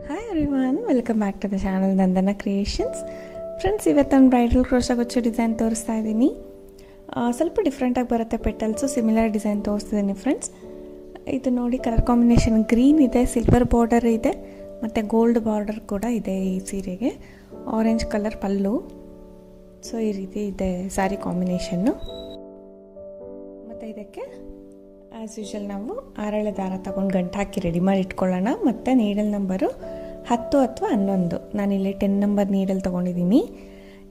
Hi everyone, welcome back to the channel Nandana creations. Friends, ಇವತ್ತೊಂದು bridal crochet ಗುಚ್ಚು design ತೋರಿಸ್ತಾ ಇದ್ದೀನಿ. ಸ್ವಲ್ಪ ಡಿಫ್ರೆಂಟಾಗಿ ಬರುತ್ತೆ ಪೆಟಲ್ಸು, ಸಿಮಿಲರ್ ಡಿಸೈನ್ ತೋರಿಸ್ತಿದ್ದೀನಿ ಫ್ರೆಂಡ್ಸ್. ಇದು ನೋಡಿ, ಕಲರ್ ಕಾಂಬಿನೇಷನ್ ಗ್ರೀನ್ ಇದೆ, ಸಿಲ್ವರ್ ಬಾರ್ಡರ್ ಇದೆ ಮತ್ತು ಗೋಲ್ಡ್ ಬಾರ್ಡರ್ ಕೂಡ ಇದೆ ಈ ಸೀರೆಗೆ. ಆರೆಂಜ್ ಕಲರ್ ಪಲ್ಲು. ಸೊ ಈ ರೀತಿ ಇದೆ ಸ್ಯಾರಿ ಕಾಂಬಿನೇಷನ್ನು. ಮತ್ತು ಇದಕ್ಕೆ ಆ್ಯಸ್ ಯೂಶಲ್ ನಾವು ಆರಳೆ ದಾರ ತಗೊಂಡು ಗಂಟು ಹಾಕಿ ರೆಡಿ ಮಾಡಿ ಇಟ್ಕೊಳ್ಳೋಣ. ಮತ್ತು ನೀಡಲ್ ನಂಬರು 10 ಅಥವಾ 11. ನಾನಿಲ್ಲಿ 10 ನಂಬರ್ ನೀಡಲ್ ತೊಗೊಂಡಿದ್ದೀನಿ.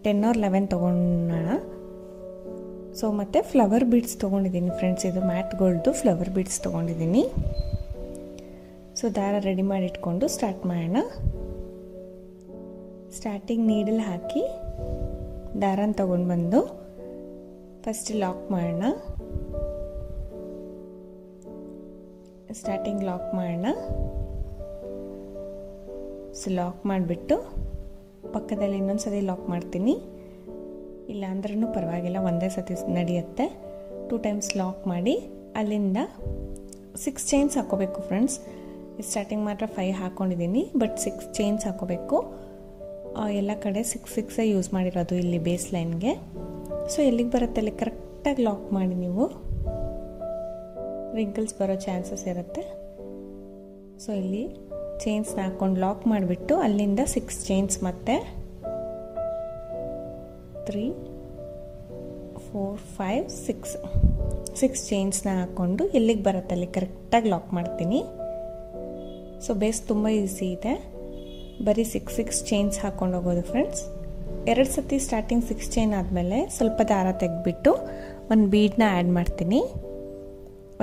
10 or 11 ತೊಗೊಳ್ಳೋಣ. ಸೊ ಮತ್ತು ಫ್ಲವರ್ ಬೀಡ್ಸ್ ತೊಗೊಂಡಿದ್ದೀನಿ ಫ್ರೆಂಡ್ಸ್. ಇದು ಮ್ಯಾಟ್ ಗೋಲ್ಡ್ದು ಫ್ಲವರ್ ಬೀಡ್ಸ್ ತೊಗೊಂಡಿದ್ದೀನಿ. ಸೊ ದಾರ ರೆಡಿ ಮಾಡಿ ಇಟ್ಕೊಂಡು ಸ್ಟಾರ್ಟ್ ಮಾಡೋಣ. ಸ್ಟಾರ್ಟಿಂಗ್ ನೀಡಲ್ ಹಾಕಿ ದಾರನ ತೊಗೊಂಡು ಬಂದು ಫಸ್ಟ್ ಲಾಕ್ ಮಾಡೋಣ. ಸ್ಟಾರ್ಟಿಂಗ್ ಲಾಕ್ ಮಾಡೋಣ. ಸೊ ಲಾಕ್ ಮಾಡಿಬಿಟ್ಟು ಪಕ್ಕದಲ್ಲಿ ಇನ್ನೊಂದು ಸತಿ ಲಾಕ್ ಮಾಡ್ತೀನಿ. ಇಲ್ಲ ಅಂದ್ರೂ ಪರವಾಗಿಲ್ಲ, ಒಂದೇ ಸತಿ ನಡೆಯುತ್ತೆ. 2 times ಲಾಕ್ ಮಾಡಿ ಅಲ್ಲಿಂದ 6 ಚೈನ್ಸ್ ಹಾಕ್ಕೋಬೇಕು ಫ್ರೆಂಡ್ಸ್. ಸ್ಟಾರ್ಟಿಂಗ್ ಮಾತ್ರ 5 ಹಾಕ್ಕೊಂಡಿದ್ದೀನಿ, ಬಟ್ 6 ಚೈನ್ಸ್ ಹಾಕ್ಕೋಬೇಕು. ಎಲ್ಲ ಕಡೆ 6 ಯೂಸ್ ಮಾಡಿರೋದು ಇಲ್ಲಿ ಬೇಸ್ ಲೈನ್ಗೆ. ಸೊ ಎಲ್ಲಿಗೆ ಬರುತ್ತೆ ಅಲ್ಲಿ ಕರೆಕ್ಟಾಗಿ ಲಾಕ್ ಮಾಡಿ. ನೀವು ರಿಂಕಲ್ಸ್ ಬರೋ ಚಾನ್ಸಸ್ ಇರುತ್ತೆ. ಸೊ ಇಲ್ಲಿ ಚೈನ್ಸ್ನ ಹಾಕ್ಕೊಂಡು ಲಾಕ್ ಮಾಡಿಬಿಟ್ಟು ಅಲ್ಲಿಂದ 6 ಚೈನ್ಸ್ ಮತ್ತೆ 3, 4, 5, 6 ಚೈನ್ಸ್ನ ಹಾಕ್ಕೊಂಡು ಎಲ್ಲಿಗೆ ಬರುತ್ತೆ ಅಲ್ಲಿ ಕರೆಕ್ಟಾಗಿ ಲಾಕ್ ಮಾಡ್ತೀನಿ. ಸೊ ಬೇಸ್ ತುಂಬ ಈಸಿ ಇದೆ. ಬರೀ 6 ಚೈನ್ಸ್ ಹಾಕ್ಕೊಂಡು ಹೋಗೋದು ಫ್ರೆಂಡ್ಸ್. 2 ಸತಿ ಸ್ಟಾರ್ಟಿಂಗ್ 6 ಚೈನ್ ಆದಮೇಲೆ ಸ್ವಲ್ಪ ದಾರ ತೆಗೆದ್ಬಿಟ್ಟು ಒಂದು ಬೀಡನ್ನ ಆ್ಯಡ್ ಮಾಡ್ತೀನಿ.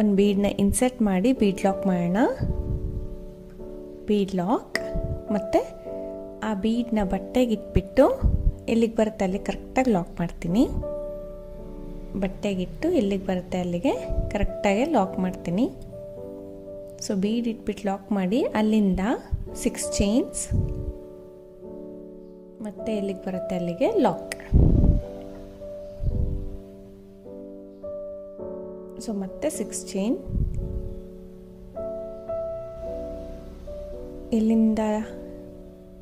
ಒಂದು ಬೀಡನ್ನ ಇನ್ಸರ್ಟ್ ಮಾಡಿ ಬೀಡ್ ಲಾಕ್ ಮಾಡೋಣ. Bead lock. ಮತ್ತು ಆ ಬೀಡನ್ನ ಬಟ್ಟೆಗೆ ಇಟ್ಬಿಟ್ಟು ಎಲ್ಲಿಗೆ ಬರುತ್ತೆ ಅಲ್ಲಿ ಕರೆಕ್ಟಾಗಿ ಲಾಕ್ ಮಾಡ್ತೀನಿ. ಬಟ್ಟೆಗಿಟ್ಟು ಎಲ್ಲಿಗೆ ಬರುತ್ತೆ ಅಲ್ಲಿಗೆ ಕರೆಕ್ಟಾಗಿ ಲಾಕ್ ಮಾಡ್ತೀನಿ. ಸೊ ಬೀಡ್ ಇಟ್ಬಿಟ್ಟು ಲಾಕ್ ಮಾಡಿ ಅಲ್ಲಿಂದ 6 ಚೈನ್ಸ್ ಮತ್ತೆ ಎಲ್ಲಿಗೆ ಬರುತ್ತೆ ಅಲ್ಲಿಗೆ ಲಾಕ್. ಸೊ ಮತ್ತೆ 6 ಚೈನ್ ಎಲ್ಲಿಂದ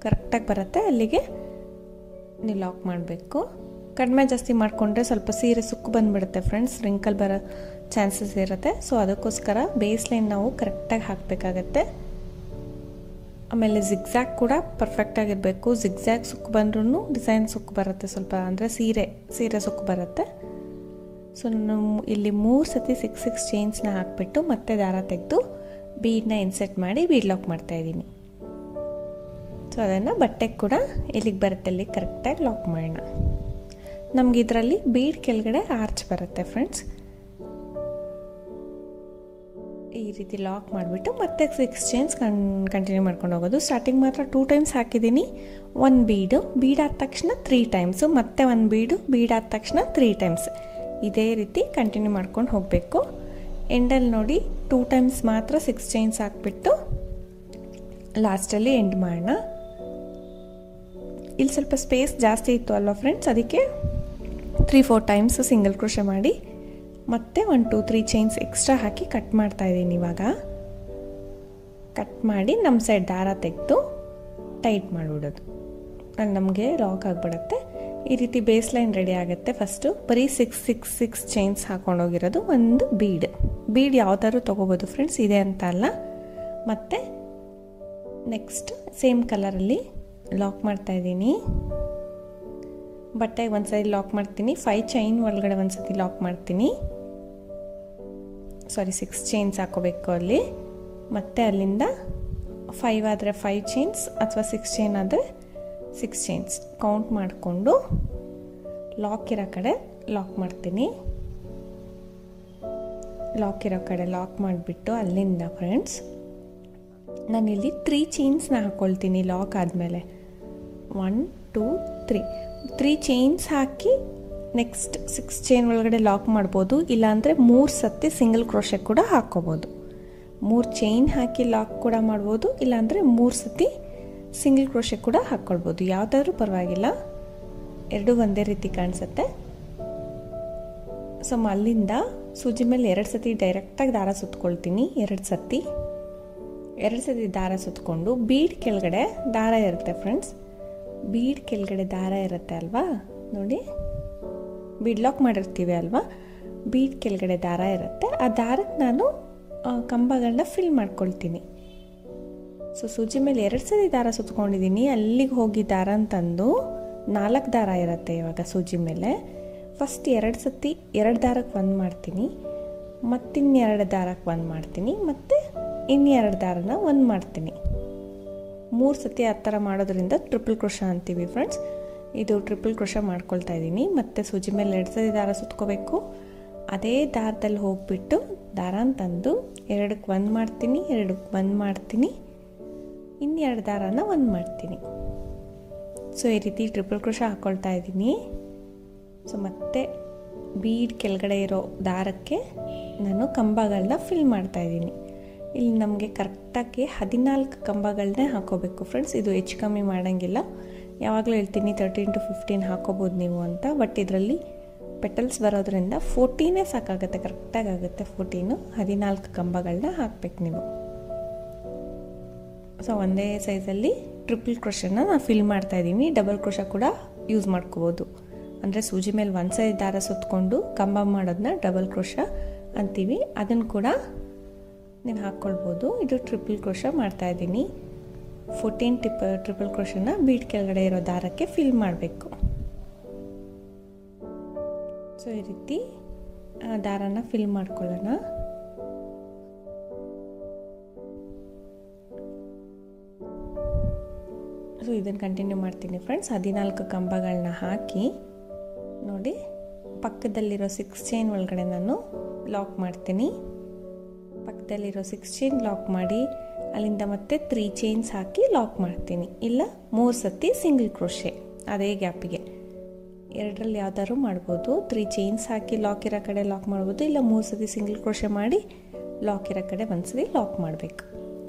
ಕರೆಕ್ಟಾಗಿ ಬರುತ್ತೆ ಅಲ್ಲಿಗೆ ನೀವು ಲಾಕ್ ಮಾಡಬೇಕು. ಕಡಿಮೆ ಜಾಸ್ತಿ ಮಾಡಿಕೊಂಡ್ರೆ ಸ್ವಲ್ಪ ಸೀರೆ ಸುಕ್ಕು ಬಂದುಬಿಡುತ್ತೆ ಫ್ರೆಂಡ್ಸ್, ರಿಂಕಲ್ ಬರೋ ಚಾನ್ಸಸ್ ಇರುತ್ತೆ. ಸೊ ಅದಕ್ಕೋಸ್ಕರ ಬೇಸ್ ಲೈನ್ ನಾವು ಕರೆಕ್ಟಾಗಿ ಹಾಕಬೇಕಾಗತ್ತೆ. ಆಮೇಲೆ ಜಿಗ್ಜ್ಯಾಗ್ ಕೂಡ ಪರ್ಫೆಕ್ಟಾಗಿರಬೇಕು. ಜಿಗ್ಜ್ಯಾಗ್ ಸುಕ್ಕು ಬಂದ್ರೂ ಡಿಸೈನ್ ಸುಕ್ಕು ಬರುತ್ತೆ ಸ್ವಲ್ಪ, ಅಂದರೆ ಸೀರೆ ಸುಕ್ಕು ಬರುತ್ತೆ. ಸೊ ನಾನು ಇಲ್ಲಿ 3 ಸತಿ 6 ಚೈನ್ಸ್ನ ಹಾಕಿಬಿಟ್ಟು ಮತ್ತೆ ದಾರ ತೆಗೆದು ಬೀಡನ್ನ ಇನ್ಸರ್ಟ್ ಮಾಡಿ ಬೀಡ್ ಲಾಕ್ ಮಾಡ್ತಾಯಿದ್ದೀನಿ. ಸೊ ಅದನ್ನು ಬಟ್ಟೆಗೆ ಕೂಡ ಎಲ್ಲಿಗೆ ಬರುತ್ತೆ ಅಲ್ಲಿ ಕರೆಕ್ಟಾಗಿ ಲಾಕ್ ಮಾಡೋಣ. ನಮ್ಗೆ ಇದರಲ್ಲಿ ಬೀಡ್ ಕೆಳಗಡೆ ಆರ್ಚ್ ಬರುತ್ತೆ ಫ್ರೆಂಡ್ಸ್. ಈ ರೀತಿ ಲಾಕ್ ಮಾಡಿಬಿಟ್ಟು ಮತ್ತೆ 6 ಚೈನ್ಸ್ ಕಂಟಿನ್ಯೂ ಮಾಡ್ಕೊಂಡು ಹೋಗೋದು. ಸ್ಟಾರ್ಟಿಂಗ್ ಮಾತ್ರ 2 times ಹಾಕಿದ್ದೀನಿ. 1 ಬೀಡ್ ಆದ ತಕ್ಷಣ 3 times, ಮತ್ತೆ 1 ಬೀಡ್ ಆದ ತಕ್ಷಣ 3 times. ಇದೇ ರೀತಿ ಕಂಟಿನ್ಯೂ ಮಾಡ್ಕೊಂಡು ಹೋಗಬೇಕು. ಎಂಡಲ್ಲಿ ನೋಡಿ 2 times ಮಾತ್ರ 6 ಚೈನ್ಸ್ ಹಾಕ್ಬಿಟ್ಟು ಲಾಸ್ಟಲ್ಲಿ ಎಂಡ್ ಮಾಡೋಣ. ಇಲ್ಲಿ ಸ್ವಲ್ಪ ಸ್ಪೇಸ್ ಜಾಸ್ತಿ ಇತ್ತು ಅಲ್ವಾ ಫ್ರೆಂಡ್ಸ್, ಅದಕ್ಕೆ 3-4 times ಸಿಂಗಲ್ ಕ್ರೋಶೆ ಮಾಡಿ ಮತ್ತೆ 1-2-3 ಚೈನ್ಸ್ ಎಕ್ಸ್ಟ್ರಾ ಹಾಕಿ ಕಟ್ ಮಾಡ್ತಾ ಇದ್ದೀನಿ. ಇವಾಗ ಕಟ್ ಮಾಡಿ ನಮ್ಮ ಸೈಡ್ ದಾರ ತೆಗೆದು ಟೈಟ್ ಮಾಡಿಬಿಡೋದು. ಅಲ್ಲಿ ನಮಗೆ ಲಾಕ್ ಆಗಿಬಿಡುತ್ತೆ. ಈ ರೀತಿ ಬೇಸ್ ಲೈನ್ ರೆಡಿ ಆಗುತ್ತೆ. ಫಸ್ಟು ಬರೀ 6 ಚೈನ್ಸ್ ಹಾಕೊಂಡೋಗಿರೋದು. ಒಂದು ಬೀಡ್ ಯಾವ್ದಾದ್ರು ತೊಗೋಬೋದು ಫ್ರೆಂಡ್ಸ್, ಇದೆ ಅಂತ ಅಲ್ಲ. ಮತ್ತು ನೆಕ್ಸ್ಟ್ ಸೇಮ್ ಕಲರಲ್ಲಿ ಲಾಕ್ ಮಾಡ್ತಾಯಿದ್ದೀನಿ. ಬಟ್ಟೆಗೆ ಒಂದು ಸರಿ ಲಾಕ್ ಮಾಡ್ತೀನಿ. 5 ಚೈನ್ ಒಳಗಡೆ ಒಂದು ಸತಿ ಲಾಕ್ ಮಾಡ್ತೀನಿ. 6 ಚೈನ್ಸ್ ಹಾಕೋಬೇಕು ಅಲ್ಲಿ. ಮತ್ತು ಅಲ್ಲಿಂದ 5 ಆದರೆ 5 ಚೈನ್ಸ್ ಅಥವಾ 6 ಚೈನ್ ಆದರೆ 6 ಚೈನ್ಸ್ ಕೌಂಟ್ ಮಾಡಿಕೊಂಡು ಲಾಕ್ ಇರೋ ಕಡೆ ಲಾಕ್ ಮಾಡ್ತೀನಿ. ಲಾಕ್ ಇರೋ ಕಡೆ ಲಾಕ್ ಮಾಡಿಬಿಟ್ಟು ಅಲ್ಲಿಂದ ಫ್ರೆಂಡ್ಸ್ ನಾನಿಲ್ಲಿ 3 ಚೈನ್ಸ್ನ ಹಾಕ್ಕೊಳ್ತೀನಿ. ಲಾಕ್ ಆದಮೇಲೆ 1, 2, 3 ಚೈನ್ಸ್ ಹಾಕಿ ನೆಕ್ಸ್ಟ್ 6 ಚೈನ್ ಒಳಗಡೆ ಲಾಕ್ ಮಾಡ್ಬೋದು. ಇಲ್ಲಾಂದರೆ 3 ಸತಿ ಸಿಂಗಲ್ ಕ್ರೋಶೆ ಕೂಡ ಹಾಕ್ಕೋಬೋದು. 3 ಚೈನ್ ಹಾಕಿ ಲಾಕ್ ಕೂಡ ಮಾಡ್ಬೋದು, ಇಲ್ಲಾಂದರೆ 3 ಸತಿ ಸಿಂಗಲ್ ಕ್ರೋಶೆ ಕೂಡ ಹಾಕ್ಕೊಳ್ಬೋದು. ಯಾವುದಾದ್ರೂ ಪರವಾಗಿಲ್ಲ, ಎರಡೂ ಒಂದೇ ರೀತಿ ಕಾಣಿಸುತ್ತೆ. ಸೊ ಅಲ್ಲಿಂದ ಸೂಜಿ ಮೇಲೆ 2 ಸತಿ ಡೈರೆಕ್ಟಾಗಿ ದಾರ ಸುತ್ಕೊಳ್ತೀನಿ. 2 ಸತಿ 2 ಸತಿ ದಾರ ಸುತ್ತಕೊಂಡು ಬೀಡ್ ಕೆಳಗಡೆ ದಾರ ಇರುತ್ತೆ ಫ್ರೆಂಡ್ಸ್, ಬೀಡ್ ಕೆಳಗಡೆ ದಾರ ಇರುತ್ತೆ ಅಲ್ವಾ ನೋಡಿ, ಬೀಡ್ ಲಾಕ್ ಮಾಡಿರ್ತೀವಿ ಅಲ್ವಾ, ಬೀಡ್ ಕೆಳಗಡೆ ದಾರ ಇರುತ್ತೆ, ಆ ದಾರಕ್ಕೆ ನಾನು ಕಂಬಗಳನ್ನ ಫಿಲ್ ಮಾಡ್ಕೊಳ್ತೀನಿ. ಸೊ ಸೂಜಿ ಮೇಲೆ 2 ಸತಿ ದಾರ ಸುತ್ಕೊಂಡಿದ್ದೀನಿ, ಅಲ್ಲಿಗೆ ಹೋಗಿ ದಾರ ತಂದು 4 ದಾರ ಇರುತ್ತೆ ಇವಾಗ ಸೂಜಿ ಮೇಲೆ. ಫಸ್ಟ್ 2 ಸತಿ 2 ದಾರಕ್ಕೆ 1 ಮಾಡ್ತೀನಿ, ಮತ್ತಿನ್ನೆರಡು ದಾರಕ್ಕೆ 1 ಮಾಡ್ತೀನಿ, ಮತ್ತು ಇನ್ನೆರಡು ದಾರನ 1 ಮಾಡ್ತೀನಿ. 3 ಸತಿ ಆ ಥರ ಮಾಡೋದ್ರಿಂದ ಟ್ರಿಪಲ್ ಕ್ರೋಶ ಅಂತೀವಿ ಫ್ರೆಂಡ್ಸ್. ಇದು ಟ್ರಿಪಲ್ ಕ್ರೋಶ ಮಾಡ್ಕೊಳ್ತಾ ಇದ್ದೀನಿ. ಮತ್ತು ಸೂಜಿ ಮೇಲೆ 2 ಸತಿ ದಾರ ಸುತ್ಕೋಬೇಕು. ಅದೇ ದಾರದಲ್ಲಿ ಹೋಗಿಬಿಟ್ಟು ದಾರ ತಂದು 2ಕ್ಕೆ 1 ಮಾಡ್ತೀನಿ, 2ಕ್ಕೆ 1 ಮಾಡ್ತೀನಿ, ಇನ್ನೆರಡು ದಾರನ 1 ಮಾಡ್ತೀನಿ. ಸೊ ಈ ರೀತಿ ಟ್ರಿಪಲ್ ಕ್ರೋಶ ಹಾಕ್ಕೊಳ್ತಾ ಇದ್ದೀನಿ. ಸೊ ಮತ್ತೆ ಬೀಡ್ ಕೆಳಗಡೆ ಇರೋ ದಾರಕ್ಕೆ ನಾನು ಕಂಬಗಳನ್ನ ಫಿಲ್ ಮಾಡ್ತಾ ಇದ್ದೀನಿ. ಇಲ್ಲಿ ನಮಗೆ ಕರೆಕ್ಟಾಗಿ 14 ಕಂಬಗಳನ್ನೇ ಹಾಕೋಬೇಕು ಫ್ರೆಂಡ್ಸ್. ಇದು ಹೆಚ್ಚು ಕಮ್ಮಿ ಮಾಡೋಂಗಿಲ್ಲ, ಯಾವಾಗಲೂ ಹೇಳ್ತೀನಿ 13 to 15 ಹಾಕೋಬೋದು ನೀವು ಅಂತ. ಬಟ್ ಇದರಲ್ಲಿ ಪೆಟಲ್ಸ್ ಬರೋದ್ರಿಂದ 14 ಸಾಕಾಗುತ್ತೆ, ಕರೆಕ್ಟಾಗಿ ಆಗುತ್ತೆ 14. 14 ಕಂಬಗಳನ್ನ ಹಾಕಬೇಕು ನೀವು. ಸೊ ಒಂದೇ ಸೈಜಲ್ಲಿ ಟ್ರಿಪಲ್ ಕ್ರೋಶನ ನಾನು ಫಿಲ್ ಮಾಡ್ತಾ ಇದ್ದೀನಿ. ಡಬಲ್ ಕ್ರೋಶ ಕೂಡ ಯೂಸ್ ಮಾಡ್ಕೋಬೋದು. ಅಂದರೆ ಸೂಜಿ ಮೇಲೆ 1 ಸೈಜ್ ದಾರ ಸುತ್ತಕೊಂಡು ಕಂಬ ಮಾಡೋದನ್ನ ಡಬಲ್ ಕ್ರೋಶ ಅಂತೀವಿ, ಅದನ್ನು ಕೂಡ ನೀವು ಹಾಕ್ಕೊಳ್ಬೋದು. ಇದು ಟ್ರಿಪಲ್ ಕ್ರೋಶ ಮಾಡ್ತಾ ಇದ್ದೀನಿ. 14 ಟ್ರಿಪಲ್ ಕ್ರೋಶನ ಬೀಡ್ ಕೆಳಗಡೆ ಇರೋ ದಾರಕ್ಕೆ ಫಿಲ್ ಮಾಡಬೇಕು. ಸೊ ಈ ರೀತಿ ದಾರನ ಫಿಲ್ ಮಾಡ್ಕೊಳ್ಳೋಣ. ಸೊ ಇದನ್ನು ಕಂಟಿನ್ಯೂ ಮಾಡ್ತೀನಿ ಫ್ರೆಂಡ್ಸ್. 14 ಕಂಬಗಳನ್ನ ಹಾಕಿ ನೋಡಿ, ಪಕ್ಕದಲ್ಲಿರೋ 6 ಚೈನ್ ಒಳಗಡೆ ನಾನು ಲಾಕ್ ಮಾಡ್ತೀನಿ. ಪಕ್ಕದಲ್ಲಿರೋ 6 ಚೈನ್ ಲಾಕ್ ಮಾಡಿ ಅಲ್ಲಿಂದ ಮತ್ತೆ 3 ಚೈನ್ಸ್ ಹಾಕಿ ಲಾಕ್ ಮಾಡ್ತೀನಿ. ಇಲ್ಲ 3 ಸತಿ ಸಿಂಗಲ್ ಕ್ರೋಶೆ ಅದೇ ಗ್ಯಾಪಿಗೆ, 2ರಲ್ಲಿ ಯಾವ್ದಾದ್ರು ಮಾಡ್ಬೋದು. 3 ಚೈನ್ಸ್ ಹಾಕಿ ಲಾಕ್ ಇರೋ ಕಡೆ ಲಾಕ್ ಮಾಡ್ಬೋದು, ಇಲ್ಲ 3 ಸತಿ ಸಿಂಗಲ್ ಕ್ರೋಶೆ ಮಾಡಿ ಲಾಕ್ ಇರೋ ಕಡೆ 1 ಸತಿ ಲಾಕ್ ಮಾಡಬೇಕು.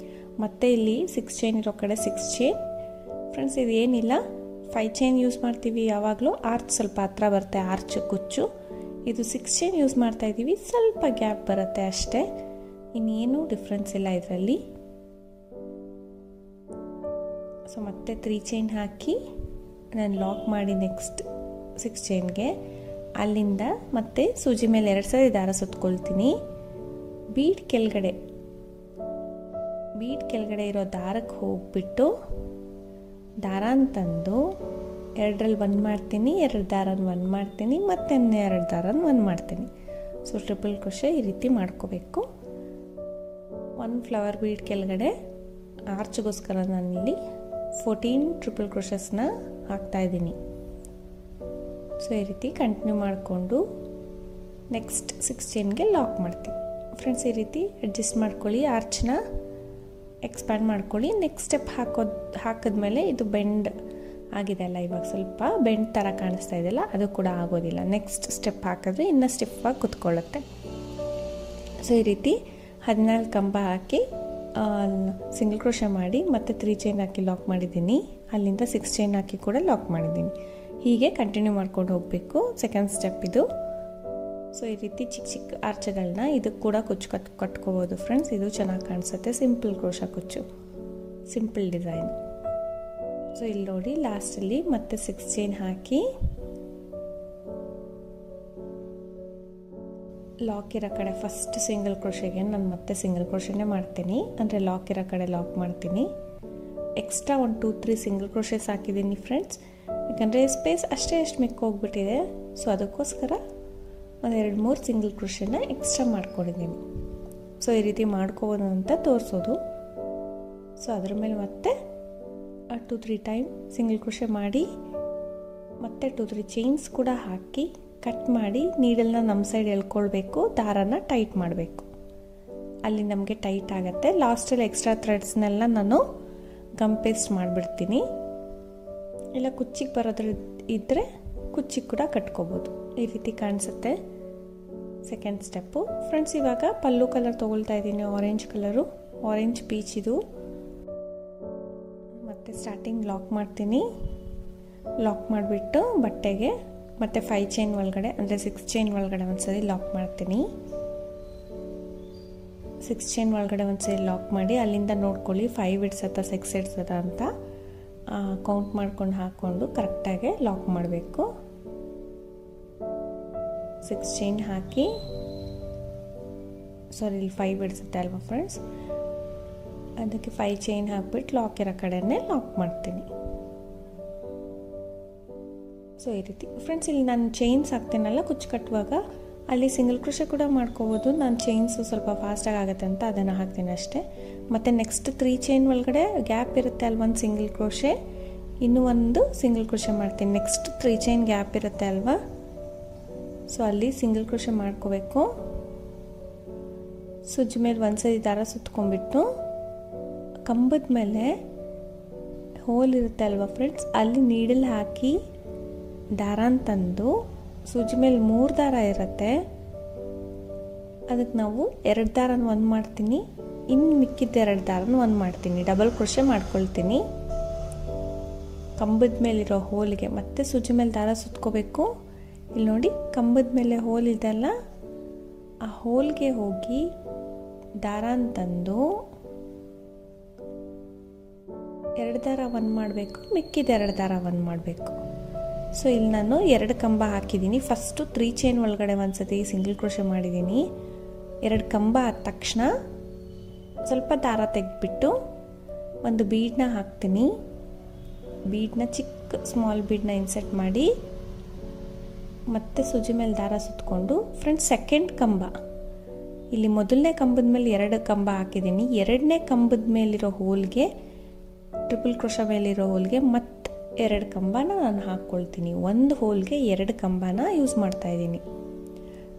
ಮತ್ತು ಇಲ್ಲಿ 6 ಚೈನ್ ಇರೋ ಕಡೆ 6 ಚೈನ್ ಫ್ರೆಂಡ್ಸ್. ಇದು ಏನಿಲ್ಲ, 5 ಚೈನ್ ಯೂಸ್ ಮಾಡ್ತೀವಿ ಯಾವಾಗಲೂ. ಆರ್ಚ್ ಸ್ವಲ್ಪ ಹತ್ರ ಬರುತ್ತೆ, ಆರ್ಚ್ ಕುಚ್ಚು. ಇದು 6 ಚೈನ್ ಯೂಸ್ ಮಾಡ್ತಾ ಇದ್ದೀವಿ, ಸ್ವಲ್ಪ ಗ್ಯಾಪ್ ಬರುತ್ತೆ ಅಷ್ಟೇ, ಇನ್ನೇನು ಡಿಫ್ರೆನ್ಸ್ ಇಲ್ಲ ಇದರಲ್ಲಿ. ಸೊ ಮತ್ತೆ 3 ಚೈನ್ ಹಾಕಿ ನಾನು ಲಾಕ್ ಮಾಡಿ ನೆಕ್ಸ್ಟ್ 6 ಚೈನ್ಗೆ ಅಲ್ಲಿಂದ ಮತ್ತೆ ಸೂಜಿ ಮೇಲೆ 2 ಸರಿ ದಾರ ಸುತ್ಕೊಳ್ತೀನಿ. ಬೀಡ್ ಕೆಳಗಡೆ ಇರೋ ದಾರಕ್ಕೆ ಹೋಗ್ಬಿಟ್ಟು ದಾರ ತಂದು 2ರಲ್ಲಿ 1 ಮಾಡ್ತೀನಿ, 2 ದಾರನ 1 ಮಾಡ್ತೀನಿ, ಮತ್ತೆ 2 ದಾರನ 1 ಮಾಡ್ತೀನಿ. ಸೊ ಟ್ರಿಪಲ್ ಕ್ರೋಶೆ ಈ ರೀತಿ ಮಾಡ್ಕೋಬೇಕು. 1 ಫ್ಲವರ್ ಬೀಡ್ ಕೆಳಗಡೆ ಆರ್ಚ್ಗೋಸ್ಕರ ನಾನಿಲ್ಲಿ 14 ಟ್ರಿಪಲ್ ಕ್ರೋಶಸ್ನ ಹಾಕ್ತಾ ಇದ್ದೀನಿ. ಸೊ ಈ ರೀತಿ ಕಂಟಿನ್ಯೂ ಮಾಡಿಕೊಂಡು ನೆಕ್ಸ್ಟ್ 6 ಚೈನ್ಗೆ ಲಾಕ್ ಮಾಡ್ತೀನಿ ಫ್ರೆಂಡ್ಸ್. ಈ ರೀತಿ ಅಡ್ಜಸ್ಟ್ ಮಾಡ್ಕೊಳ್ಳಿ, ಆರ್ಚ್ನ ಎಕ್ಸ್ಪ್ಯಾಂಡ್ ಮಾಡ್ಕೊಳ್ಳಿ. ನೆಕ್ಸ್ಟ್ ಸ್ಟೆಪ್ ಹಾಕಿದ್ಮೇಲೆ ಇದು ಬೆಂಡ್ ಆಗಿದೆ ಅಲ್ಲ, ಇವಾಗ ಸ್ವಲ್ಪ ಬೆಂಡ್ ಥರ ಕಾಣಿಸ್ತಾ ಇದೆಯಲ್ಲ, ಅದು ಕೂಡ ಆಗೋದಿಲ್ಲ. ನೆಕ್ಸ್ಟ್ ಸ್ಟೆಪ್ ಹಾಕಿದ್ರೆ ಇನ್ನೂ ಸ್ಟಿಫಾಗಿ ಕುತ್ಕೊಳ್ಳುತ್ತೆ. ಸೊ ಈ ರೀತಿ 14 ಕಂಬ ಹಾಕಿ ಸಿಂಗಲ್ ಕ್ರೋಶ ಮಾಡಿ ಮತ್ತೆ 3 ಚೈನ್ ಹಾಕಿ ಲಾಕ್ ಮಾಡಿದ್ದೀನಿ. ಅಲ್ಲಿಂದ 6 ಚೈನ್ ಹಾಕಿ ಕೂಡ ಲಾಕ್ ಮಾಡಿದ್ದೀನಿ. ಹೀಗೆ ಕಂಟಿನ್ಯೂ ಮಾಡ್ಕೊಂಡು ಹೋಗಬೇಕು. ಸೆಕೆಂಡ್ ಸ್ಟೆಪ್ ಇದು. ಸೊ ಈ ರೀತಿ ಚಿಕ್ಕ ಚಿಕ್ಕ ಆರ್ಚಗಳನ್ನ ಇದಕ್ಕೆ ಕೂಡ ಕುಚ್ಚು ಕಟ್ಕೋಬೋದು ಫ್ರೆಂಡ್ಸ್. ಇದು ಚೆನ್ನಾಗಿ ಕಾಣಿಸುತ್ತೆ, ಸಿಂಪಲ್ ಕ್ರೋಶ ಕುಚ್ಚು, ಸಿಂಪಲ್ ಡಿಸೈನ್. ಸೊ ಇಲ್ಲಿ ನೋಡಿ ಲಾಸ್ಟಲ್ಲಿ ಮತ್ತೆ 6 ಚೈನ್ ಹಾಕಿ ಲಾಕ್ ಇರೋ ಕಡೆ ಫಸ್ಟ್ ಸಿಂಗಲ್ ಕ್ರೋಶೆಗೆ ನಾನು ಮತ್ತೆ ಸಿಂಗಲ್ ಕ್ರೋಶೆನೇ ಮಾಡ್ತೀನಿ, ಅಂದರೆ ಲಾಕ್ ಇರೋ ಕಡೆ ಲಾಕ್ ಮಾಡ್ತೀನಿ. ಎಕ್ಸ್ಟ್ರಾ 1 2 3 ಸಿಂಗಲ್ ಕ್ರೋಶೆಸ್ ಹಾಕಿದ್ದೀನಿ ಫ್ರೆಂಡ್ಸ್, ಯಾಕಂದರೆ ಸ್ಪೇಸ್ ಅಷ್ಟೇ ಎಷ್ಟು ಮಿಕ್ಕೋಗ್ಬಿಟ್ಟಿದೆ. ಸೊ ಅದಕ್ಕೋಸ್ಕರ 1 2 3 ಸಿಂಗಲ್ ಕ್ರೋಶೆನ ಎಕ್ಸ್ಟ್ರಾ ಮಾಡ್ಕೊಂಡಿದ್ದೀನಿ. ಸೊ ಈ ರೀತಿ ಮಾಡ್ಕೋಬೋದು ಅಂತ ತೋರಿಸೋದು. ಸೊ ಅದ್ರ ಮೇಲೆ ಮತ್ತೆ 2 3 ಟೈಮ್ ಸಿಂಗಲ್ ಕ್ರೋಶೆ ಮಾಡಿ ಮತ್ತೆ 2 3 ಚೈನ್ಸ್ ಕೂಡ ಹಾಕಿ ಕಟ್ ಮಾಡಿ ನೀಡಲ್ನ ನಮ್ಮ ಸೈಡ್ ಎಳ್ಕೊಳ್ಬೇಕು, ದಾರನ ಟೈಟ್ ಮಾಡಬೇಕು. ಅಲ್ಲಿ ನಮಗೆ ಟೈಟ್ ಆಗುತ್ತೆ. ಲಾಸ್ಟಲ್ಲಿ ಎಕ್ಸ್ಟ್ರಾ ಥ್ರೆಡ್ಸ್ನೆಲ್ಲ ನಾನು ಗಮ್ ಪೇಸ್ಟ್ ಮಾಡಿಬಿಡ್ತೀನಿ. ಇಲ್ಲ ಕುಚ್ಚಿಗೆ ಬರೋದ್ರ ಇದ್ದರೆ ಕುಚ್ಚಿಗೆ ಕೂಡ ಕಟ್ಕೋಬೋದು. ಈ ರೀತಿ ಕಾಣಿಸುತ್ತೆ ಸೆಕೆಂಡ್ ಸ್ಟೆಪ್ಪು ಫ್ರೆಂಡ್ಸ್. ಇವಾಗ ಪಲ್ಲು ಕಲರ್ ತೊಗೊಳ್ತಾ ಇದ್ದೀನಿ, ಆರೆಂಜ್ ಕಲರು, ಆರೆಂಜ್ ಪೀಚ್ ಇದು. ಮತ್ತು ಸ್ಟಾರ್ಟಿಂಗ್ ಲಾಕ್ ಮಾಡ್ತೀನಿ. ಲಾಕ್ ಮಾಡಿಬಿಟ್ಟು ಬಟ್ಟೆಗೆ ಮತ್ತು 5 ಚೈನ್ ಒಳಗಡೆ ಅಂದರೆ 6 ಚೈನ್ ಒಳಗಡೆ ಒಂದ್ಸರಿ ಲಾಕ್ ಮಾಡ್ತೀನಿ. 6 ಚೈನ್ ಒಳಗಡೆ ಒಂದು ಸರಿ ಲಾಕ್ ಮಾಡಿ ಅಲ್ಲಿಂದ ನೋಡ್ಕೊಳ್ಳಿ 5 ಇಡ್ಸತ್ತ 6 ಇಡ್ಸತ್ತ ಅಂತ ಕೌಂಟ್ ಮಾಡ್ಕೊಂಡು ಹಾಕ್ಕೊಂಡು ಕರೆಕ್ಟಾಗಿ ಲಾಕ್ ಮಾಡಬೇಕು. 6 ಚೈನ್ ಹಾಕಿ ಇಲ್ಲಿ 5 ಇಡ್ಸುತ್ತೆ ಅಲ್ವಾ ಫ್ರೆಂಡ್ಸ್, ಅದಕ್ಕೆ 5 ಚೈನ್ ಹಾಕ್ಬಿಟ್ಟು ಲಾಕ್ ಇರೋ ಕಡೆನೇ ಲಾಕ್ ಮಾಡ್ತೀನಿ. ಸೊ ಈ ರೀತಿ ಫ್ರೆಂಡ್ಸ್, ಇಲ್ಲಿ ನಾನು ಚೈನ್ಸ್ ಹಾಕ್ತೀನಲ್ಲ ಕುಚ್ಚು ಕಟ್ಟುವಾಗ ಅಲ್ಲಿ ಸಿಂಗಲ್ ಕ್ರೋಶೆ ಕೂಡ ಮಾಡ್ಕೋಬೋದು. ನಾನು ಚೈನ್ಸು ಸ್ವಲ್ಪ ಫಾಸ್ಟಾಗಿ ಆಗುತ್ತೆ ಅಂತ ಅದನ್ನು ಹಾಕ್ತೀನಿ ಅಷ್ಟೇ. ಮತ್ತು ನೆಕ್ಸ್ಟ್ 3 ಚೈನ್ ಒಳಗಡೆ ಗ್ಯಾಪ್ ಇರುತ್ತೆ ಅಲ್ಲಿ ಒಂದು ಸಿಂಗಲ್ ಕ್ರೋಶೆ, ಇನ್ನೂ ಒಂದು ಸಿಂಗಲ್ ಕ್ರೋಶೆ ಮಾಡ್ತೀನಿ. ನೆಕ್ಸ್ಟ್ 3 ಚೈನ್ ಗ್ಯಾಪ್ ಇರುತ್ತೆ ಅಲ್ವಾ, ಸೊ ಅಲ್ಲಿ ಸಿಂಗಲ್ ಕ್ರೋಶೆ ಮಾಡ್ಕೋಬೇಕು. ಸುಜ್ಜಿ ಮೇಲೆ ಒಂದ್ಸರಿ ದಾರ ಸುತ್ಕೊಂಡ್ಬಿಟ್ಟು ಕಂಬದ ಮೇಲೆ ಹೋಲ್ ಇರುತ್ತೆ ಅಲ್ವಾ ಫ್ರೆಂಡ್ಸ್, ಅಲ್ಲಿ ನೀಡಲ್ ಹಾಕಿ ದಾರ ತಂದು ಸೂಜಿ ಮೇಲೆ 3 ದಾರ ಇರುತ್ತೆ, ಅದಕ್ಕೆ ನಾವು 2 ದಾರನ ಒಂದು ಮಾಡ್ತೀನಿ, ಇನ್ನು ಮಿಕ್ಕಿದ್ದ 2 ದಾರನ ಒಂದು ಮಾಡ್ತೀನಿ, ಡಬಲ್ ಕ್ರೋಶೆ ಮಾಡ್ಕೊಳ್ತೀನಿ. ಕಂಬದ ಮೇಲಿರೋ ಹೋಲ್ಗೆ ಮತ್ತೆ ಸೂಜಿ ಮೇಲೆ ದಾರ ಸುತ್ಕೋಬೇಕು. ಇಲ್ಲಿ ನೋಡಿ ಕಂಬದ ಮೇಲೆ ಹೋಲ್ ಇದೆಲ್ಲ, ಆ ಹೋಲ್ಗೆ ಹೋಗಿ ದಾರ ತಂದು 2 ದಾರ ಒಂದು ಮಾಡಬೇಕು, ಮಿಕ್ಕಿದ 2 ದಾರ ಒಂದು ಮಾಡಬೇಕು. ಸೊ ಇಲ್ಲಿ ನಾನು 2 ಕಂಬ ಹಾಕಿದ್ದೀನಿ. ಫಸ್ಟು 3 ಚೈನ್ ಒಳಗಡೆ ಒಂದ್ಸತಿ ಸಿಂಗಲ್ ಕ್ರೋಶೆ ಮಾಡಿದ್ದೀನಿ. 2 ಕಂಬ ಆದ ತಕ್ಷಣ ಸ್ವಲ್ಪ ದಾರ ತೆಗೆದ್ಬಿಟ್ಟು ಒಂದು ಬೀಡನ್ನ ಹಾಕ್ತೀನಿ. ಬೀಡನ್ನ ಚಿಕ್ಕ ಸ್ಮಾಲ್ ಬೀಡನ್ನ ಇನ್ಸರ್ಟ್ ಮಾಡಿ ಮತ್ತೆ ಸೂಜಿ ಮೇಲೆ ದಾರ ಸುತ್ಕೊಂಡು ಫ್ರೆಂಡ್ಸ್ ಸೆಕೆಂಡ್ ಕಂಬ, ಇಲ್ಲಿ ಮೊದಲನೇ ಕಂಬದ ಮೇಲೆ 2 ಕಂಬ ಹಾಕಿದ್ದೀನಿ, 2ನೇ ಕಂಬದ ಮೇಲಿರೋ ಹೋಲ್ಗೆ ಟ್ರಿಪಲ್ ಕ್ರೋಶ ಮೇಲಿರೋ ಹೋಲ್ಗೆ ಮತ್ತೆ 2 ಕಂಬನ ನಾನು ಹಾಕ್ಕೊಳ್ತೀನಿ. ಒಂದು ಹೋಲ್ಗೆ 2 ಕಂಬನ ಯೂಸ್ ಮಾಡ್ತಾ ಇದ್ದೀನಿ.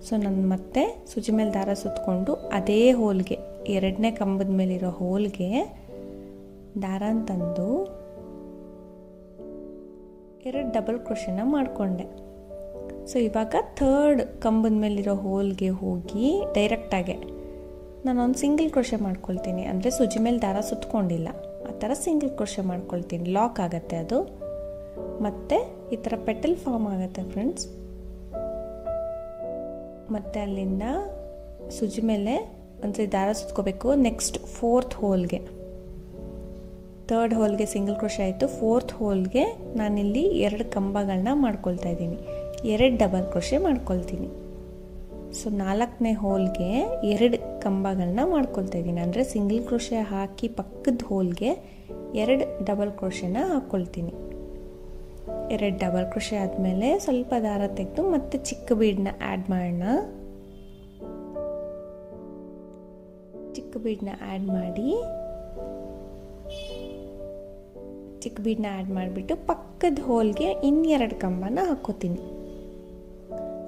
ಸೊ ನಾನು ಮತ್ತೆ ಸೂಜಿ ಮೇಲೆ ದಾರ ಸುತ್ಕೊಂಡು ಅದೇ ಹೋಲ್ಗೆ 2ನೇ ಕಂಬದ ಮೇಲಿರೋ ಹೋಲ್ಗೆ ದಾರ ತಂದು 2 ಡಬಲ್ ಕ್ರೋಶನ ಮಾಡಿಕೊಂಡೆ. ಸೊ ಇವಾಗ 3rd ಕಂಬದ ಮೇಲಿರೋ ಹೋಲ್ಗೆ ಹೋಗಿ ಡೈರೆಕ್ಟಾಗೆ ನಾನೊಂದು ಸಿಂಗಲ್ ಕ್ರೋಶೆ ಮಾಡ್ಕೊಳ್ತೀನಿ. ಅಂದರೆ ಸೂಜಿ ಮೇಲೆ ದಾರ ಸುತ್ಕೊಂಡಿಲ್ಲ, ಆ ಥರ ಸಿಂಗಲ್ ಕ್ರೋಶೆ ಮಾಡ್ಕೊಳ್ತೀನಿ. ಲಾಕ್ ಆಗುತ್ತೆ ಅದು, ಮತ್ತು ಈ ಥರ ಪೆಟಲ್ ಫಾರ್ಮ್ ಆಗುತ್ತೆ ಫ್ರೆಂಡ್ಸ್. ಮತ್ತು ಅಲ್ಲಿಂದ ಸೂಜಿ ಮೇಲೆ ಒಂದ್ಸರಿ ದಾರ ಸುತ್ಕೋಬೇಕು. ನೆಕ್ಸ್ಟ್ 4th ಹೋಲ್ಗೆ, 3rd ಹೋಲ್ಗೆ ಸಿಂಗಲ್ ಕ್ರೋಶೆ ಆಯಿತು. 4th ಹೋಲ್ಗೆ ನಾನಿಲ್ಲಿ 2 ಕಂಬಗಳನ್ನ ಮಾಡ್ಕೊಳ್ತಾ ಇದ್ದೀನಿ, 2 ಡಬಲ್ ಕ್ರೋಶೆ ಮಾಡ್ಕೊಳ್ತೀನಿ. ಸೊ 4ನೇ ಹೋಲ್ಗೆ 2 ಕಂಬಗಳನ್ನ ಮಾಡ್ಕೊಳ್ತಾ ಇದ್ದೀನಿ. ಅಂದರೆ ಸಿಂಗಲ್ ಕ್ರೋಶೆ ಹಾಕಿ ಪಕ್ಕದ ಹೋಲ್ಗೆ 2 ಡಬಲ್ ಕ್ರೋಶೆನ ಹಾಕ್ಕೊಳ್ತೀನಿ. 2 ಡಬಲ್ ಕ್ರೋಶೆ ಆದಮೇಲೆ ಸ್ವಲ್ಪ ದಾರ ತೆಗೆದು ಮತ್ತೆ ಚಿಕ್ಕ ಬೀಡನ್ನ ಆ್ಯಡ್ ಮಾಡೋಣ. ಚಿಕ್ಕ ಬೀಡನ್ನ ಆ್ಯಡ್ ಮಾಡಿಬಿಟ್ಟು ಪಕ್ಕದ ಹೋಲ್ಗೆ ಇನ್ನು 2 ಕಂಬನ ಹಾಕ್ಕೋತೀನಿ.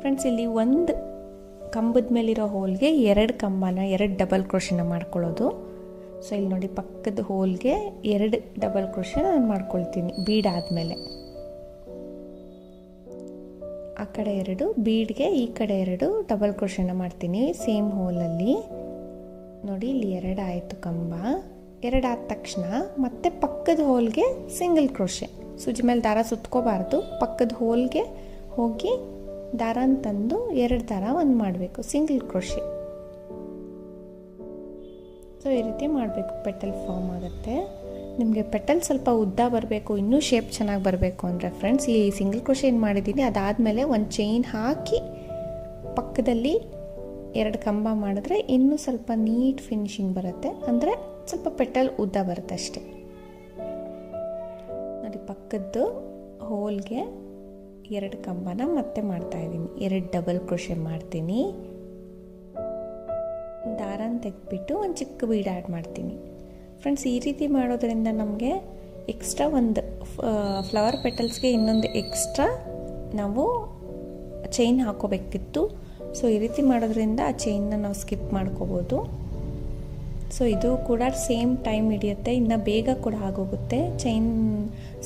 ಫ್ರೆಂಡ್ಸ್ ಇಲ್ಲಿ ಒಂದು ಕಂಬದ ಮೇಲಿರೋ ಹೋಲ್ಗೆ 2 ಕಂಬನ 2 ಡಬಲ್ ಕ್ರೋಶೆನ ಮಾಡ್ಕೊಳ್ಳೋದು. ಸೊ ಇಲ್ಲಿ ನೋಡಿ ಪಕ್ಕದ ಹೋಲ್ಗೆ 2 ಡಬಲ್ ಕ್ರೋಶೆ ನಾನು ಮಾಡ್ಕೊಳ್ತೀನಿ. ಬೀಡ್ ಆದಮೇಲೆ ಆ ಕಡೆ 2 ಬೀಡ್ಗೆ ಈ ಕಡೆ 2 ಡಬಲ್ ಕ್ರೋಶೆನ ಮಾಡ್ತೀನಿ ಸೇಮ್ ಹೋಲಲ್ಲಿ. ನೋಡಿ ಇಲ್ಲಿ 2 ಆಯಿತು ಕಂಬ. 2 ಆದ ತಕ್ಷಣ ಮತ್ತೆ ಪಕ್ಕದ ಹೋಲ್ಗೆ ಸಿಂಗಲ್ ಕ್ರೋಶೆ, ಸೂಜಿ ಮೇಲೆ ದಾರ ಸುತ್ಕೋಬಾರ್ದು, ಪಕ್ಕದ ಹೋಲ್ಗೆ ಹೋಗಿ ದಾರ ತಂದು 2 ದಾರ ಒಂದು ಮಾಡಬೇಕು, ಸಿಂಗಲ್ ಕ್ರೋಶೆ. ಸೊ ಈ ರೀತಿ ಮಾಡಬೇಕು, ಪೆಟಲ್ ಫಾರ್ಮ್ ಆಗುತ್ತೆ. ನಿಮಗೆ ಪೆಟಲ್ ಸ್ವಲ್ಪ ಉದ್ದ ಬರಬೇಕು, ಇನ್ನೂ ಶೇಪ್ ಚೆನ್ನಾಗಿ ಬರಬೇಕು ಅಂದರೆ ಫ್ರೆಂಡ್ಸ್ ಈ ಸಿಂಗಲ್ ಕ್ರೋಶೆ ಏನು ಮಾಡಿದ್ದೀನಿ ಅದಾದಮೇಲೆ ಒಂದು ಚೈನ್ ಹಾಕಿ ಪಕ್ಕದಲ್ಲಿ 2 ಕಂಬ ಮಾಡಿದ್ರೆ ಇನ್ನೂ ಸ್ವಲ್ಪ ನೀಟ್ ಫಿನಿಶಿಂಗ್ ಬರುತ್ತೆ. ಅಂದರೆ ಸ್ವಲ್ಪ ಪೆಟಲ್ ಉದ್ದ ಬರುತ್ತೆ ಅಷ್ಟೇ. ನೋಡಿ ಪಕ್ಕದ್ದು ಹೋಲ್ಗೆ 2 ಕಂಬನ ಮತ್ತೆ ಮಾಡ್ತಾಯಿದ್ದೀನಿ. 2 ಡಬಲ್ ಕ್ರೋಶೆ ಮಾಡ್ತೀನಿ, ದಾರನ ತೆಗೆದ್ಬಿಟ್ಟು ಒಂದು ಚಿಕ್ಕ ಬೀಡ್ ಆ್ಯಡ್ ಮಾಡ್ತೀನಿ. ಫ್ರೆಂಡ್ಸ್ ಈ ರೀತಿ ಮಾಡೋದ್ರಿಂದ ನಮಗೆ ಎಕ್ಸ್ಟ್ರಾ ಒಂದು ಫ್ಲವರ್ ಪೆಟಲ್ಸ್ಗೆ ಇನ್ನೊಂದು ಎಕ್ಸ್ಟ್ರಾ ನಾವು ಚೈನ್ ಹಾಕೋಬೇಕಿತ್ತು. ಸೊ ಈ ರೀತಿ ಮಾಡೋದ್ರಿಂದ ಆ ಚೈನ್ನ ನಾವು ಸ್ಕಿಪ್ ಮಾಡ್ಕೋಬೋದು. ಸೊ ಇದು ಕೂಡ ಸೇಮ್ ಟೈಮ್ ಹಿಡಿಯುತ್ತೆ, ಇನ್ನು ಬೇಗ ಕೂಡ ಆಗೋಗುತ್ತೆ. ಚೈನ್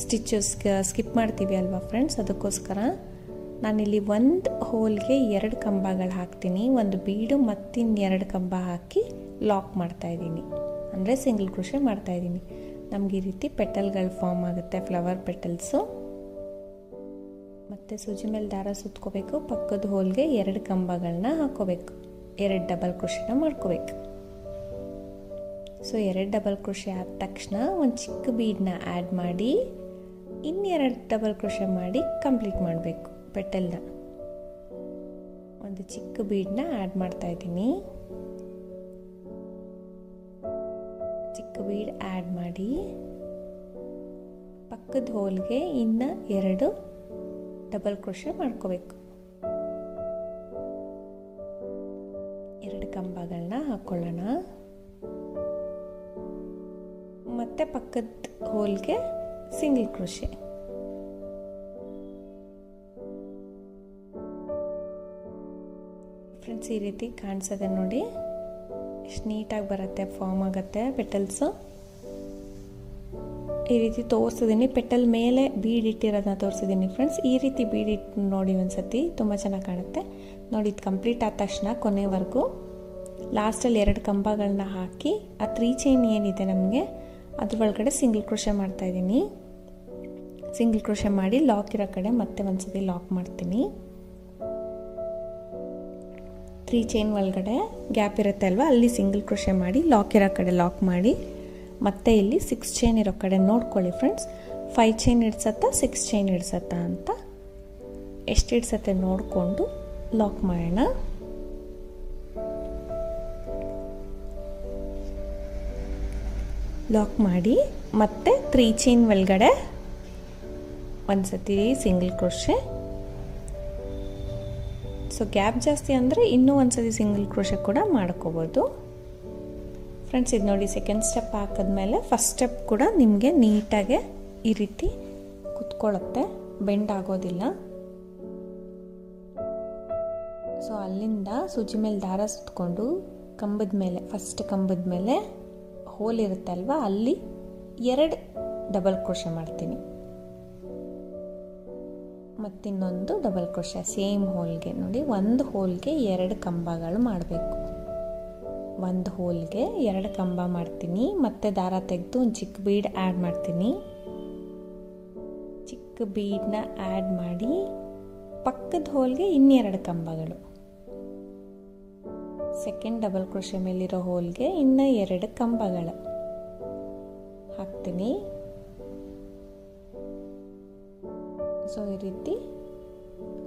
ಸ್ಟಿಚಸ್ ಸ್ಕಿಪ್ ಮಾಡ್ತೀವಿ ಅಲ್ವಾ ಫ್ರೆಂಡ್ಸ್, ಅದಕ್ಕೋಸ್ಕರ ನಾನಿಲ್ಲಿ ಒಂದು ಹೋಲ್ಗೆ 2 ಕಂಬಗಳು ಹಾಕ್ತೀನಿ, ಒಂದು ಬೀಡು ಮತ್ತಿನ್ನು 2 ಕಂಬ ಹಾಕಿ ಲಾಕ್ ಮಾಡ್ತಾಯಿದ್ದೀನಿ. ಅಂದರೆ ಸಿಂಗಲ್ ಕ್ರೋಶೆ ಮಾಡ್ತಾಯಿದ್ದೀನಿ. ನಮಗೆ ಈ ರೀತಿ ಪೆಟಲ್ಗಳು ಫಾರ್ಮ್ ಆಗುತ್ತೆ, ಫ್ಲವರ್ ಪೆಟಲ್ಸು. ಮತ್ತು ಸೂಜಿ ಮೇಲೆ ದಾರ ಸುತ್ಕೋಬೇಕು, ಪಕ್ಕದ ಹೋಲ್ಗೆ 2 ಕಂಬಗಳನ್ನ ಹಾಕೋಬೇಕು, 2 ಡಬಲ್ ಕ್ರೋಶೆನ ಮಾಡ್ಕೋಬೇಕು. ಸೊ 2 ಡಬಲ್ ಕ್ರೋಶೆ ಆದ ತಕ್ಷಣ ಒಂದು ಚಿಕ್ಕ ಬೀಡನ್ನ ಆ್ಯಡ್ ಮಾಡಿ ಇನ್ನೆರಡು ಡಬಲ್ ಕ್ರೋಶೆ ಮಾಡಿ ಕಂಪ್ಲೀಟ್ ಮಾಡಬೇಕು. ಪೆಟಲ್ನ ಒಂದು ಚಿಕ್ಕ ಬೀಡನ್ನ ಆ್ಯಡ್ ಮಾಡ್ತಾ ಇದ್ದೀನಿ. ಚಿಕ್ಕ ಬೀಡ್ ಆ್ಯಡ್ ಮಾಡಿ ಪಕ್ಕದ ಹೋಲ್ಗೆ ಇನ್ನು 2 ಡಬಲ್ ಕ್ರೋಶೆ ಮಾಡ್ಕೋಬೇಕು. 2 ಕಂಬಗಳನ್ನ ಹಾಕೊಳ್ಳೋಣ. ಮತ್ತೆ ಪಕ್ಕದ ಹೋಲ್ಗೆ ಸಿಂಗಲ್ ಕ್ರೋಶೆ. ಫ್ರೆಂಡ್ಸ್, ಈ ರೀತಿ ಕಾಣಿಸೋದೆ ನೋಡಿ, ಎಷ್ಟು ನೀಟಾಗಿ ಬರುತ್ತೆ, ಫಾರ್ಮ್ ಆಗುತ್ತೆ ಪೆಟಲ್ಸು. ಈ ರೀತಿ ತೋರಿಸಿದ್ದೀನಿ. ಪೆಟಲ್ ಮೇಲೆ ಬೀಡ್ ಇಟ್ಟಿರೋದನ್ನ ತೋರಿಸಿದ್ದೀನಿ ಫ್ರೆಂಡ್ಸ್. ಈ ರೀತಿ ಬೀಡ್ ಇಟ್ಟು ನೋಡಿ ಒಂದ್ಸತಿ, ತುಂಬ ಚೆನ್ನಾಗಿ ಕಾಣುತ್ತೆ ನೋಡಿ. ಇದು ಕಂಪ್ಲೀಟ್ ಆದ ತಕ್ಷಣ ಕೊನೆವರೆಗೂ ಲಾಸ್ಟಲ್ಲಿ 2 ಕಂಬಗಳನ್ನ ಹಾಕಿ ಆ 3 ಚೈನ್ ಏನಿದೆ ನಮಗೆ ಅದ್ರ ಒಳಗಡೆ ಸಿಂಗಲ್ ಕ್ರೋಶೆ ಮಾಡ್ತಾಯಿದ್ದೀನಿ. ಸಿಂಗಲ್ ಕ್ರೋಶೆ ಮಾಡಿ ಲಾಕ್ ಇರೋ ಕಡೆ ಮತ್ತೆ ಒಂದ್ಸತಿ ಲಾಕ್ ಮಾಡ್ತೀನಿ. 3 ಚೈನ್ ಒಳಗಡೆ ಗ್ಯಾಪ್ ಇರುತ್ತೆ ಅಲ್ವಾ, ಅಲ್ಲಿ ಸಿಂಗಲ್ ಕ್ರೋಶೆ ಮಾಡಿ ಲಾಕ್ ಇರೋ ಕಡೆ ಲಾಕ್ ಮಾಡಿ ಮತ್ತೆ ಇಲ್ಲಿ 6 ಚೈನ್ ಇರೋ ಕಡೆ ನೋಡ್ಕೊಳ್ಳಿ ಫ್ರೆಂಡ್ಸ್. 5 ಚೈನ್ ಹಿಡ್ಸತ್ತಾ 6 ಚೈನ್ ಹಿಡ್ಸತ್ತಾ ಅಂತ ಎಷ್ಟು ಹಿಡ್ಸತ್ತೆ ನೋಡಿಕೊಂಡು ಲಾಕ್ ಮಾಡೋಣ. ಲಾಕ್ ಮಾಡಿ ಮತ್ತೆ 3 ಚೈನ್ ಒಳಗಡೆ ಒಂದ್ಸತಿ ಸಿಂಗಲ್ ಕ್ರೋಶೆ. ಸೊ ಗ್ಯಾಪ್ ಜಾಸ್ತಿ ಅಂದರೆ ಇನ್ನೂ ಒಂದ್ಸತಿ ಸಿಂಗಲ್ ಕ್ರೋಶೆ ಕೂಡ ಮಾಡ್ಕೋಬೋದು ಫ್ರೆಂಡ್ಸ್. ಇದು ನೋಡಿ, ಸೆಕೆಂಡ್ ಸ್ಟೆಪ್ ಹಾಕಿದ್ಮೇಲೆ ಫಸ್ಟ್ ಸ್ಟೆಪ್ ಕೂಡ ನಿಮಗೆ ನೀಟಾಗೆ ಈ ರೀತಿ ಕುತ್ಕೊಳ್ಳುತ್ತೆ, ಬೆಂಡ್ ಆಗೋದಿಲ್ಲ. ಸೊ ಅಲ್ಲಿಂದ ಸೂಜಿ ಮೇಲೆ ದಾರ ಸುತ್ತಕೊಂಡು ಕಂಬದ ಮೇಲೆ, ಫಸ್ಟ್ ಕಂಬದ ಮೇಲೆ ಹೋಲ್ ಇರುತ್ತೆ ಅಲ್ವಾ, ಅಲ್ಲಿ 2 ಡಬಲ್ ಕ್ರೋಶೆ ಮಾಡ್ತೀನಿ. ಮತ್ತಿನ್ನೊಂದು ಡಬಲ್ ಕ್ರೋಶೆ ಸೇಮ್ ಹೋಲ್ಗೆ ನೋಡಿ. ಒಂದು ಹೋಲ್ಗೆ 2 ಕಂಬಗಳು ಮಾಡಬೇಕು. ಒಂದು ಹೋಲ್ಗೆ 2 ಕಂಬ ಮಾಡ್ತೀನಿ. ಮತ್ತೆ ದಾರ ತೆಗೆದು ಒಂದು ಚಿಕ್ಕ ಬೀಡ್ ಆ್ಯಡ್ ಮಾಡ್ತೀನಿ. ಚಿಕ್ಕ ಬೀಡನ್ನ ಆ್ಯಡ್ ಮಾಡಿ ಪಕ್ಕದ ಹೋಲ್ಗೆ ಇನ್ನೆರಡು ಕಂಬಗಳು. ಸೆಕೆಂಡ್ ಡಬಲ್ ಕ್ರೋಶೆ ಮೇಲಿರೋ ಹೋಲ್ಗೆ ಇನ್ನು 2 ಕಂಬಗಳು ಹಾಕ್ತೀನಿ. ಸೊ ಈ ರೀತಿ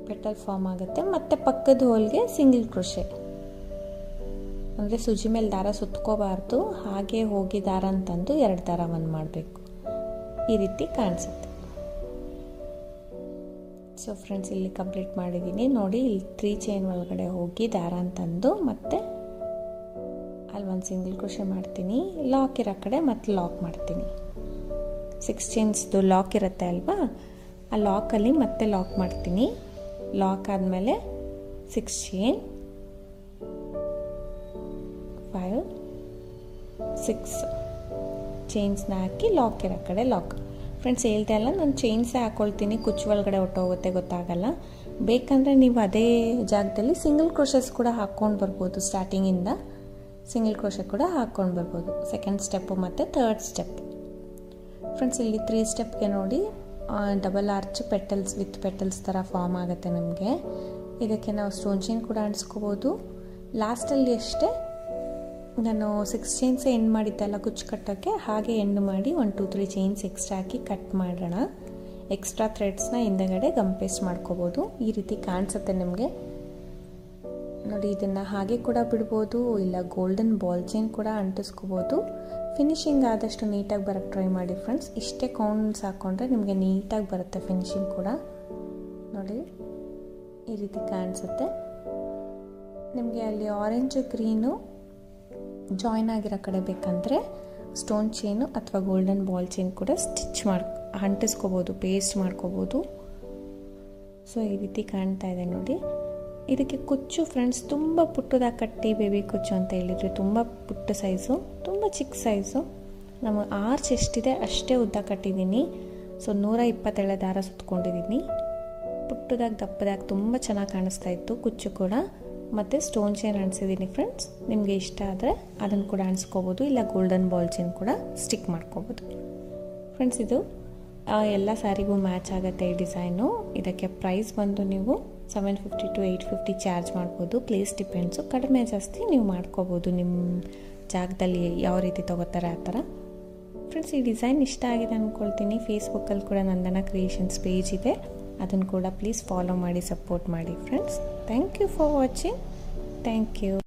ಪೆಟಲ್ ಫಾರ್ಮ್ ಆಗುತ್ತೆ. ಮತ್ತೆ ಪಕ್ಕದ ಹೋಲ್ಗೆ ಸಿಂಗಲ್ ಕ್ರೋಶೆ, ಅಂದರೆ ಸೂಜಿ ಮೇಲೆ ದಾರ ಸುತ್ಕೋಬಾರ್ದು, ಹಾಗೆ ಹೋಗಿ ದಾರ ಅಂತಂದು 2 ದಾರ ಒಂದು ಮಾಡಬೇಕು. ಈ ರೀತಿ ಕಾಣಿಸುತ್ತೆ. ಸೊ ಫ್ರೆಂಡ್ಸ್, ಇಲ್ಲಿ ಕಂಪ್ಲೀಟ್ ಮಾಡಿದ್ದೀನಿ ನೋಡಿ. ಇಲ್ಲಿ 3 ಚೈನ್ ಒಳಗಡೆ ಹೋಗಿ ದಾರ ಅಂತಂದು ಮತ್ತೆ ಅಲ್ಲಿ ಒಂದು ಸಿಂಗಲ್ ಕ್ರೋಶೆ ಮಾಡ್ತೀನಿ. ಲಾಕ್ ಇರೋ ಕಡೆ ಮತ್ತೆ ಲಾಕ್ ಮಾಡ್ತೀನಿ. 6 ಚೈನ್ಸ್ದು ಲಾಕ್ ಇರುತ್ತೆ ಅಲ್ವಾ, ಆ ಲಾಕಲ್ಲಿ ಮತ್ತೆ ಲಾಕ್ ಮಾಡ್ತೀನಿ. ಲಾಕ್ ಆದಮೇಲೆ 6 ಚೈನ್, 5 6 ಚೈನ್ಸ್ನ ಹಾಕಿ ಲಾಕ್ ಇರೋ ಕಡೆ ಲಾಕ್. ಫ್ರೆಂಡ್ಸ್, ಹೇಳ್ದೆ ಅಲ್ಲ, ನಾನು ಚೈನ್ಸೇ ಹಾಕ್ಕೊಳ್ತೀನಿ, ಕುಚ್ಚು ಒಳಗಡೆ ಹೊಟ್ಟೋಗುತ್ತೆ, ಗೊತ್ತಾಗಲ್ಲ. ಬೇಕಂದರೆ ನೀವು ಅದೇ ಜಾಗದಲ್ಲಿ ಸಿಂಗಲ್ ಕ್ರೋಶಸ್ ಕೂಡ ಹಾಕ್ಕೊಂಡು ಬರ್ಬೋದು. ಸ್ಟಾರ್ಟಿಂಗಿಂದ ಸಿಂಗಲ್ ಕ್ರೋಶೆ ಕೂಡ ಹಾಕ್ಕೊಂಡು ಬರ್ಬೋದು, ಸೆಕೆಂಡ್ ಸ್ಟೆಪ್ಪು ಮತ್ತು ಥರ್ಡ್ ಸ್ಟೆಪ್. ಫ್ರೆಂಡ್ಸ್, ಇಲ್ಲಿ 3 ಸ್ಟೆಪ್ಗೆ ನೋಡಿ double arch petals with petals ಥರ ಫಾರ್ಮ್ ಆಗುತ್ತೆ ನಮಗೆ. ಇದಕ್ಕೆ ನಾವು ಸ್ಟೋನ್ ಚೈನ್ ಕೂಡ ಅಂಟಿಸ್ಕೋಬೋದು. ಲಾಸ್ಟಲ್ಲಿ ಅಷ್ಟೇ ನಾನು 6 ಚೈನ್ಸ್ ಎಂಡ್ ಮಾಡಿದ್ದೆಲ್ಲ ಕುಚ್ಚು ಕಟ್ಟೋಕ್ಕೆ, ಹಾಗೆ ಎಂಡ್ ಮಾಡಿ 1 2 3 ಚೈನ್ಸ್ ಎಕ್ಸ್ಟ್ರಾ ಹಾಕಿ ಕಟ್ ಮಾಡೋಣ. ಎಕ್ಸ್ಟ್ರಾ ಥ್ರೆಡ್ಸ್ನ ಹಿಂದಗಡೆ ಗಮ್ ಪೇಸ್ಟ್ ಮಾಡ್ಕೋಬೋದು. ಈ ರೀತಿ ಕಾಣಿಸುತ್ತೆ ನಿಮಗೆ ನೋಡಿ. ಇದನ್ನು ಹಾಗೆ ಕೂಡ ಬಿಡ್ಬೋದು, ಇಲ್ಲ ಗೋಲ್ಡನ್ ಬಾಲ್ ಚೈನ್ ಕೂಡ ಅಂಟಿಸ್ಕೋಬೋದು. ಫಿನಿಶಿಂಗ್ ಆದಷ್ಟು ನೀಟಾಗಿ ಬರೋಕ್ಕೆ ಟ್ರೈ ಮಾಡಿ ಫ್ರೆಂಡ್ಸ್. ಇಷ್ಟೇ ಕೌಂಟ್ಸ್ ಹಾಕ್ಕೊಂಡ್ರೆ ನಿಮಗೆ ನೀಟಾಗಿ ಬರುತ್ತೆ ಫಿನಿಶಿಂಗ್ ಕೂಡ. ನೋಡಿ ಈ ರೀತಿ ಕಾಣಿಸುತ್ತೆ ನಿಮಗೆ. ಅಲ್ಲಿ ಆರೆಂಜ್ ಗ್ರೀನು ಜಾಯಿನ್ ಆಗಿರೋ ಕಡೆ ಬೇಕಂದರೆ ಸ್ಟೋನ್ ಚೈನು ಅಥವಾ ಗೋಲ್ಡನ್ ಬಾಲ್ ಚೈನ್ ಕೂಡ ಸ್ಟಿಚ್ ಅಂಟಿಸ್ಕೋಬೋದು, ಪೇಸ್ಟ್ ಮಾಡ್ಕೋಬೋದು. ಸೊ ಈ ರೀತಿ ಕಾಣ್ತಾ ಇದೆ ನೋಡಿ. ಇದಕ್ಕೆ ಕುಚ್ಚು ಫ್ರೆಂಡ್ಸ್ ತುಂಬ ಪುಟ್ಟದಾಗಿ ಕಟ್ಟಿ ಬೇಬಿ ಕುಚ್ಚು ಅಂತ ಹೇಳಿದ್ರಿ. ತುಂಬ ಪುಟ್ಟ ಸೈಜು, ತುಂಬ ಚಿಕ್ಕ ಸೈಜು. ನಮ್ಮ ಆರ್ಚ್ ಎಷ್ಟಿದೆ ಅಷ್ಟೇ ಉದ್ದ ಕಟ್ಟಿದ್ದೀನಿ. ಸೊ 127 ದಾರ ಸುತ್ಕೊಂಡಿದ್ದೀನಿ. ಪುಟ್ಟದಾಗಿ ದಪ್ಪದಾಗಿ ತುಂಬ ಚೆನ್ನಾಗಿ ಕಾಣಿಸ್ತಾ ಇತ್ತು ಕುಚ್ಚು ಕೂಡ. ಮತ್ತು ಸ್ಟೋನ್ ಚೈನ್ ಅಂಟಿಸಿದ್ದೀನಿ ಫ್ರೆಂಡ್ಸ್. ನಿಮಗೆ ಇಷ್ಟ ಆದರೆ ಅದನ್ನು ಕೂಡ ಅಂಟಿಸ್ಕೋಬೋದು, ಇಲ್ಲ ಗೋಲ್ಡನ್ ಬಾಲ್ ಚೈನ್ ಕೂಡ ಸ್ಟಿಕ್ ಮಾಡ್ಕೋಬೋದು ಫ್ರೆಂಡ್ಸ್. ಇದು ಎಲ್ಲ ಸ್ಯಾರಿಗೂ ಮ್ಯಾಚ್ ಆಗುತ್ತೆ ಈ ಡಿಸೈನು. ಇದಕ್ಕೆ ಪ್ರೈಸ್ ಬಂದು ನೀವು 750 to 850 ಚಾರ್ಜ್ ಮಾಡ್ಬೋದು. ಪ್ಲೇಸ್ ಡಿಪೆಂಡ್ಸು, ಕಡಿಮೆ ಜಾಸ್ತಿ ನೀವು ಮಾಡ್ಕೋಬೋದು ನಿಮ್ಮ ಜಾಗದಲ್ಲಿ ಯಾವ ರೀತಿ ತೊಗೋತಾರೆ ಆ ಥರ. ಫ್ರೆಂಡ್ಸ್, ಈ ಡಿಸೈನ್ ಇಷ್ಟ ಆಗಿದೆ ಅಂದ್ಕೊಳ್ತೀನಿ. ಫೇಸ್ಬುಕ್ಕಲ್ಲಿ ಕೂಡ ನಂದನ ಕ್ರಿಯೇಷನ್ಸ್ ಪೇಜ್ ಇದೆ, ಅದನ್ನು ಕೂಡ ಪ್ಲೀಸ್ ಫಾಲೋ ಮಾಡಿ, ಸಪೋರ್ಟ್ ಮಾಡಿ friends. Thank you for watching. Thank you.